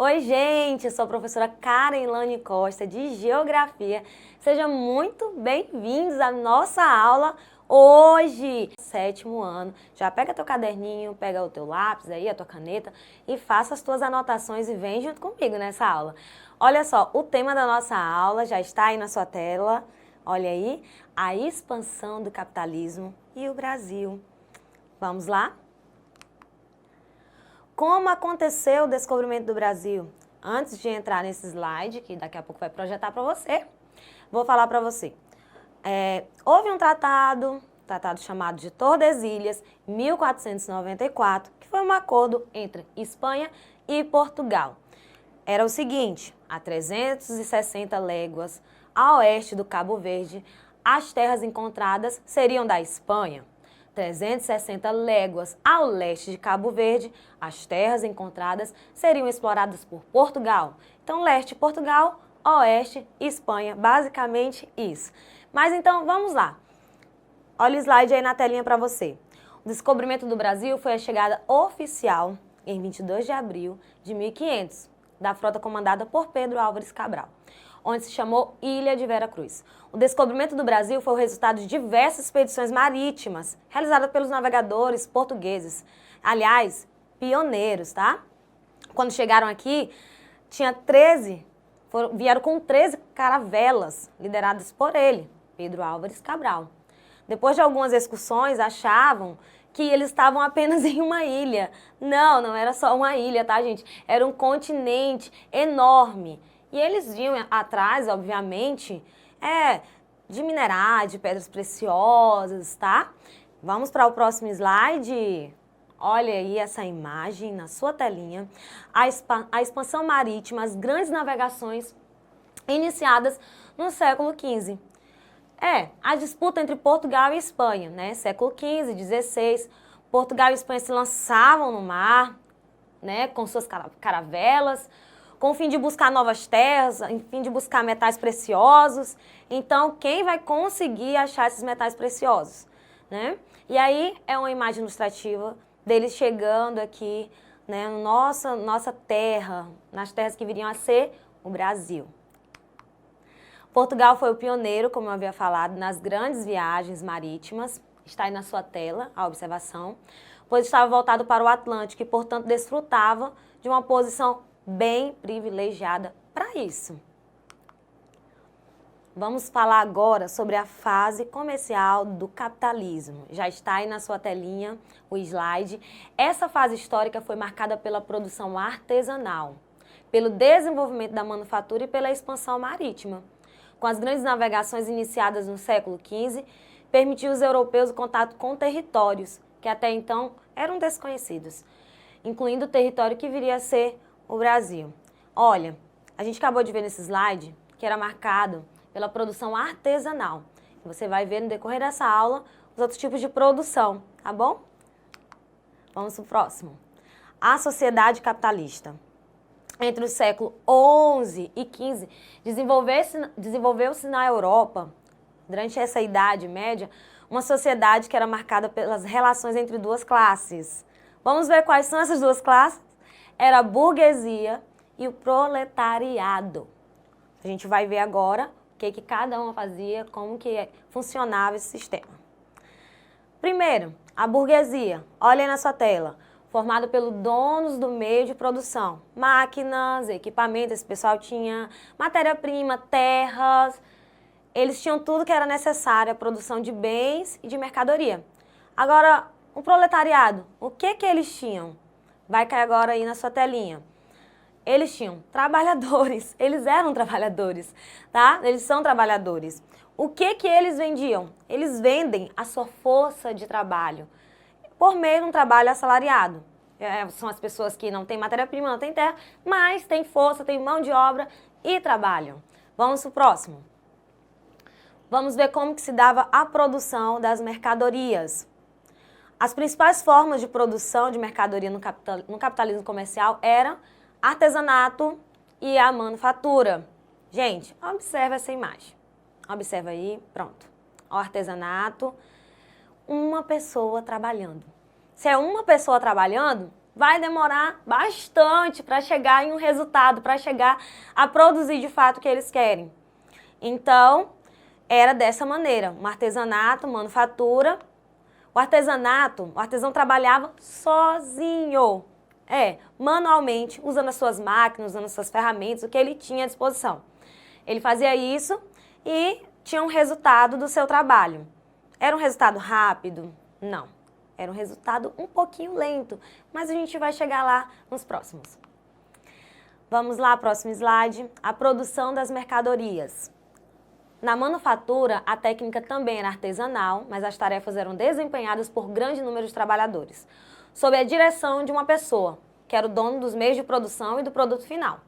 Oi, gente, eu sou a professora Karen Lane Costa, de Geografia. Sejam muito bem-vindos à nossa aula hoje, 7º ano. Já pega teu caderninho, pega o teu lápis aí, a tua caneta e faça as tuas anotações e vem junto comigo nessa aula. Olha só, o tema da nossa aula já está aí na sua tela. Olha aí, a expansão do capitalismo e o Brasil. Vamos lá? Como aconteceu o descobrimento do Brasil? Antes de entrar nesse slide, que daqui a pouco vai projetar para você, vou falar para você. Houve um tratado chamado de Tordesilhas, 1494, que foi um acordo entre Espanha e Portugal. Era o seguinte, a 360 léguas a oeste do Cabo Verde, as terras encontradas seriam da Espanha. 360 léguas ao leste de Cabo Verde, as terras encontradas seriam exploradas por Portugal. Então, leste Portugal, oeste Espanha, basicamente isso. Mas então, vamos lá. Olha o slide aí na telinha para você. O descobrimento do Brasil foi a chegada oficial em 22 de abril de 1500, da frota comandada por Pedro Álvares Cabral, onde se chamou Ilha de Vera Cruz. O descobrimento do Brasil foi o resultado de diversas expedições marítimas realizadas pelos navegadores portugueses. Aliás, pioneiros, tá? Quando chegaram aqui, vieram com 13 caravelas lideradas por ele, Pedro Álvares Cabral. Depois de algumas excursões, achavam que eles estavam apenas em uma ilha. Não, não era só uma ilha, tá, gente? Era um continente enorme. E eles vinham atrás, obviamente, de minerais, de pedras preciosas, tá? Vamos para o próximo slide. Olha aí essa imagem na sua telinha. A expansão marítima, as grandes navegações iniciadas no século XV. A disputa entre Portugal e Espanha, né? Século XV, XVI. Portugal e Espanha se lançavam no mar, né? Com suas caravelas, com o fim de buscar novas terras, em fim de buscar metais preciosos. Então, quem vai conseguir achar esses metais preciosos, né? E aí é uma imagem ilustrativa deles chegando aqui, né, nossa terra, nas terras que viriam a ser o Brasil. Portugal foi o pioneiro, como eu havia falado, nas grandes viagens marítimas. Está aí na sua tela a observação, pois estava voltado para o Atlântico e, portanto, desfrutava de uma posição bem privilegiada para isso. Vamos falar agora sobre a fase comercial do capitalismo. Já está aí na sua telinha o slide. Essa fase histórica foi marcada pela produção artesanal, pelo desenvolvimento da manufatura e pela expansão marítima. Com as grandes navegações iniciadas no século XV, permitiu aos europeus o contato com territórios que até então eram desconhecidos, incluindo o território que viria a ser o Brasil. Olha, a gente acabou de ver nesse slide que era marcado pela produção artesanal. Você vai ver no decorrer dessa aula os outros tipos de produção, tá bom? Vamos para o próximo. A sociedade capitalista. Entre o século XI e XV, desenvolveu-se na Europa, durante essa Idade Média, uma sociedade que era marcada pelas relações entre duas classes. Vamos ver quais são essas duas classes? Era a burguesia e o proletariado. A gente vai ver agora o que cada uma fazia, como que funcionava esse sistema. Primeiro, a burguesia. Olha aí na sua tela. Formado pelos donos do meio de produção. Máquinas, equipamentos, esse pessoal tinha matéria-prima, terras. Eles tinham tudo que era necessário à produção de bens e de mercadoria. Agora, o proletariado, o que eles tinham? Vai cair agora aí na sua telinha. Eles tinham trabalhadores, eles eram trabalhadores, tá? Eles são trabalhadores. O que eles vendiam? Eles vendem a sua força de trabalho por meio de um trabalho assalariado. São as pessoas que não têm matéria-prima, não têm terra, mas têm força, têm mão de obra e trabalham. Vamos para o próximo. Vamos ver como que se dava a produção das mercadorias. As principais formas de produção de mercadoria no capitalismo comercial eram artesanato e a manufatura. Gente, observa essa imagem. Observa aí, pronto. O artesanato, uma pessoa trabalhando. Se é uma pessoa trabalhando, vai demorar bastante para chegar em um resultado, para chegar a produzir de fato o que eles querem. Então, era dessa maneira, um artesanato, manufatura. O artesão trabalhava sozinho, manualmente, usando as suas máquinas, usando as suas ferramentas, o que ele tinha à disposição. Ele fazia isso e tinha um resultado do seu trabalho. Era um resultado rápido? Não. Era um resultado um pouquinho lento, mas a gente vai chegar lá nos próximos. Vamos lá, próximo slide. A produção das mercadorias. Na manufatura, a técnica também era artesanal, mas as tarefas eram desempenhadas por grande número de trabalhadores, sob a direção de uma pessoa, que era o dono dos meios de produção e do produto final.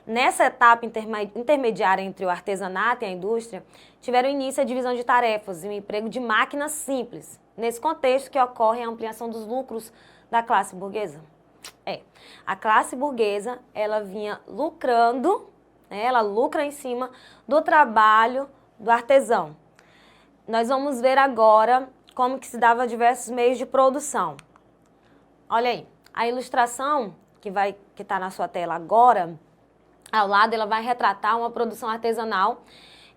Nessa etapa intermediária entre o artesanato e a indústria, tiveram início a divisão de tarefas e o emprego de máquinas simples, nesse contexto que ocorre a ampliação dos lucros da classe burguesa. A classe burguesa, ela vinha lucrando, ela lucra em cima do trabalho do artesão. Nós vamos ver agora como que se dava diversos meios de produção. Olha aí, a ilustração que está na sua tela agora, ao lado ela vai retratar uma produção artesanal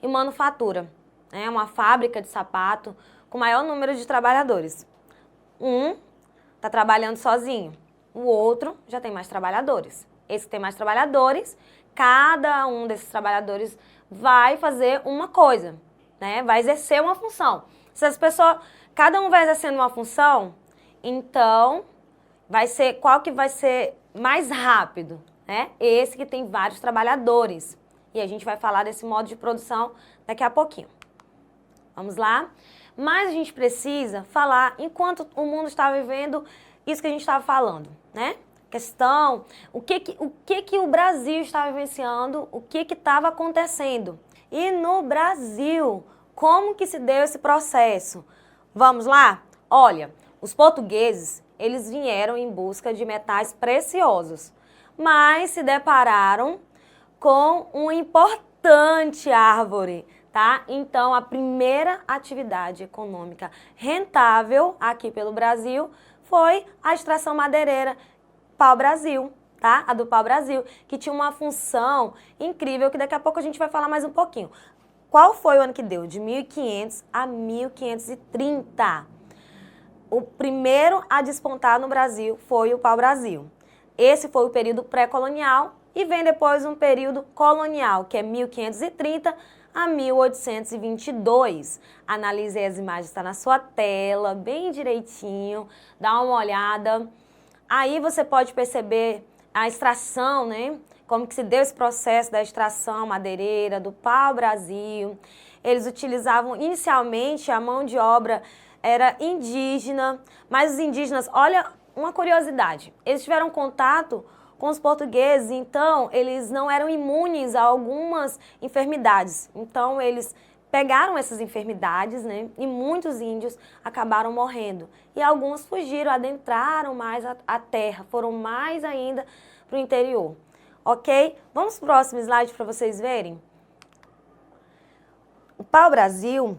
e manufatura. É uma fábrica de sapato com maior número de trabalhadores. Um está trabalhando sozinho, o outro já tem mais trabalhadores. Esse que tem mais trabalhadores, cada um desses trabalhadores vai fazer uma coisa, vai exercer uma função. Se as pessoas, cada um vai exercendo uma função, então qual que vai ser mais rápido? Esse que tem vários trabalhadores. E a gente vai falar desse modo de produção daqui a pouquinho. Vamos lá? Mas a gente precisa falar, enquanto o mundo está vivendo isso que a gente estava falando, Questão, o que o Brasil estava vivenciando, o que estava acontecendo. E no Brasil, como que se deu esse processo? Vamos lá? Olha, os portugueses, eles vieram em busca de metais preciosos, mas se depararam com uma importante árvore, tá? Então, a primeira atividade econômica rentável aqui pelo Brasil foi a extração madeireira pau-brasil, tá? A do pau-brasil, que tinha uma função incrível, que daqui a pouco a gente vai falar mais um pouquinho. Qual foi o ano que deu? De 1500 a 1530. O primeiro a despontar no Brasil foi o pau-brasil. Esse foi o período pré-colonial e vem depois um período colonial, que é 1530 a 1822. Analise as imagens, está na sua tela, bem direitinho, dá uma olhada. Aí você pode perceber a extração, Como que se deu esse processo da extração madeireira, do pau-brasil. Eles utilizavam inicialmente a mão de obra era indígena, mas os indígenas, olha uma curiosidade, eles tiveram contato com os portugueses, então eles não eram imunes a algumas enfermidades. Então eles pegaram essas enfermidades, e muitos índios acabaram morrendo. E alguns fugiram, adentraram mais a terra, foram mais ainda para o interior. Ok? Vamos para o próximo slide para vocês verem. O pau-brasil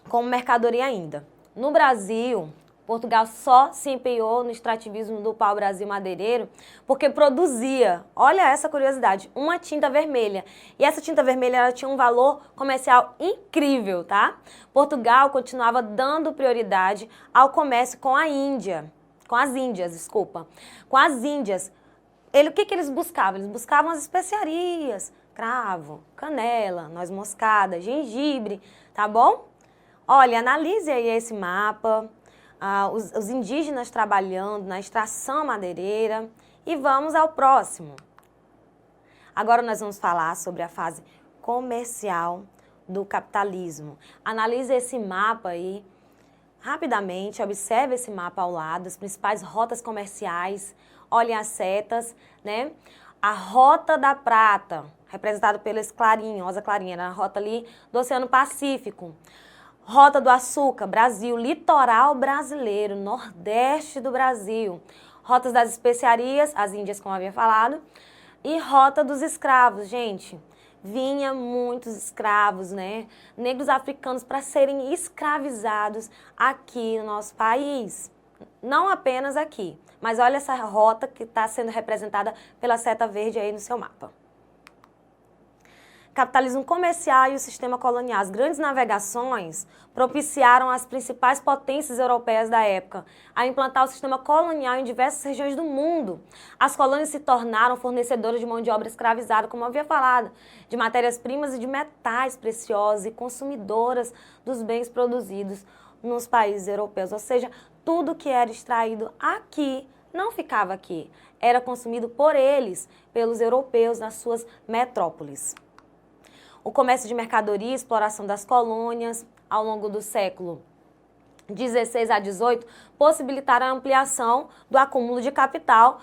como mercadoria ainda. No Brasil, Portugal só se empenhou no extrativismo do pau-brasil madeireiro porque produzia, olha essa curiosidade, uma tinta vermelha. E essa tinta vermelha ela tinha um valor comercial incrível, tá? Portugal continuava dando prioridade ao comércio com a Índia, com as Índias. O que eles buscavam? Eles buscavam as especiarias, cravo, canela, noz moscada, gengibre, tá bom? Olha, analise aí esse mapa. Os indígenas trabalhando na extração madeireira e vamos ao próximo. Agora nós vamos falar sobre a fase comercial do capitalismo. Analise esse mapa aí rapidamente, observe esse mapa ao lado, as principais rotas comerciais, olhem as setas, A Rota da Prata, representada pelo clarinho, rosa clarinha, era a rota ali do Oceano Pacífico. Rota do Açúcar, Brasil, litoral brasileiro, nordeste do Brasil. Rotas das especiarias, as Índias, como eu havia falado. E Rota dos Escravos, gente. Vinha muitos escravos, negros africanos para serem escravizados aqui no nosso país. não apenas aqui, mas olha essa rota que está sendo representada pela seta verde aí no seu mapa. Capitalismo comercial e o sistema colonial. As grandes navegações propiciaram as principais potências europeias da época a implantar o sistema colonial em diversas regiões do mundo. As colônias se tornaram fornecedoras de mão de obra escravizada, como eu havia falado, de matérias-primas e de metais preciosos e consumidoras dos bens produzidos nos países europeus. Ou seja, tudo que era extraído aqui não ficava aqui, era consumido por eles, pelos europeus, nas suas metrópoles. O comércio de mercadoria e exploração das colônias, ao longo do século XVI a XVIII, possibilitaram a ampliação do acúmulo de capital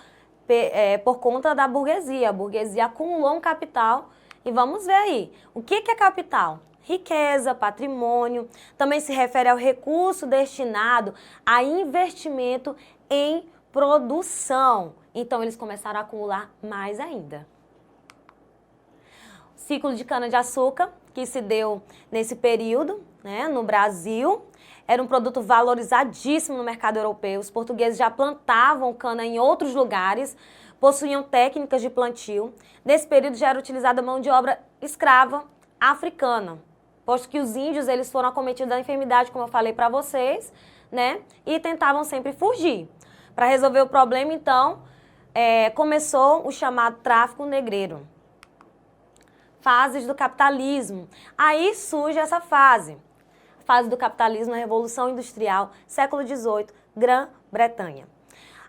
por conta da burguesia. A burguesia acumulou um capital e vamos ver aí, o que é capital? Riqueza, patrimônio, também se refere ao recurso destinado a investimento em produção. Então, eles começaram a acumular mais ainda. Ciclo de cana-de-açúcar, que se deu nesse período, né, no Brasil, era um produto valorizadíssimo no mercado europeu. Os portugueses já plantavam cana em outros lugares, possuíam técnicas de plantio. Nesse período já era utilizada mão de obra escrava africana, posto que os índios eles foram acometidos da enfermidade, como eu falei para vocês, né, e tentavam sempre fugir. Para resolver o problema, então, começou o chamado tráfico negreiro. Fases do capitalismo. Aí surge essa fase. Fase do capitalismo, a Revolução Industrial, século XVIII, Grã-Bretanha.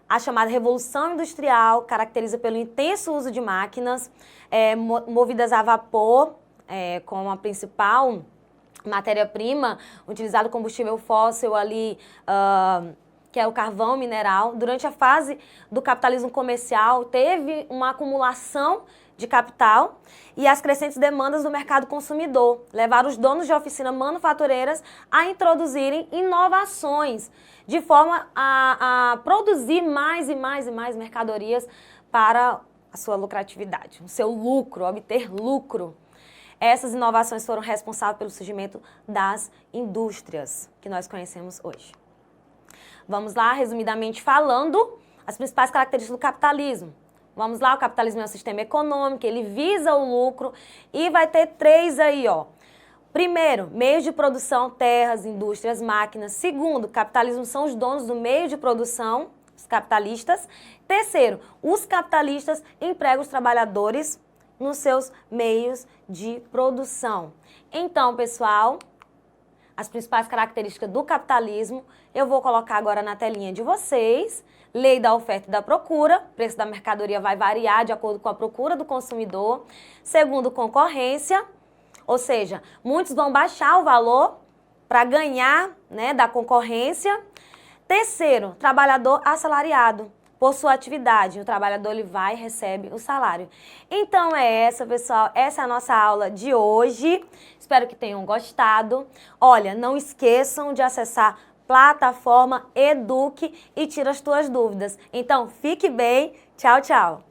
A chamada Revolução Industrial caracteriza pelo intenso uso de máquinas movidas a vapor, como a principal matéria-prima, utilizado combustível fóssil ali, que é o carvão mineral. Durante a fase do capitalismo comercial, teve uma acumulação de capital e as crescentes demandas do mercado consumidor levaram os donos de oficinas manufatureiras a introduzirem inovações de forma a produzir mais e mais e mais mercadorias para a sua lucratividade, o seu lucro, obter lucro. Essas inovações foram responsáveis pelo surgimento das indústrias que nós conhecemos hoje. Vamos lá, resumidamente falando, as principais características do capitalismo. Vamos lá, o capitalismo é um sistema econômico, ele visa o lucro e vai ter 3 aí, ó. Primeiro, meios de produção, terras, indústrias, máquinas. Segundo, capitalismo são os donos do meio de produção, os capitalistas. Terceiro, os capitalistas empregam os trabalhadores nos seus meios de produção. Então, pessoal, as principais características do capitalismo, eu vou colocar agora na telinha de vocês. Lei da oferta e da procura, o preço da mercadoria vai variar de acordo com a procura do consumidor. Segundo, concorrência, ou seja, muitos vão baixar o valor para ganhar, né, da concorrência. Terceiro, trabalhador assalariado. Por sua atividade, o trabalhador ele vai e recebe o salário. Então é essa, pessoal, essa é a nossa aula de hoje. Espero que tenham gostado. Olha, não esqueçam de acessar plataforma Eduque e tira as tuas dúvidas. Então, fique bem. Tchau, tchau.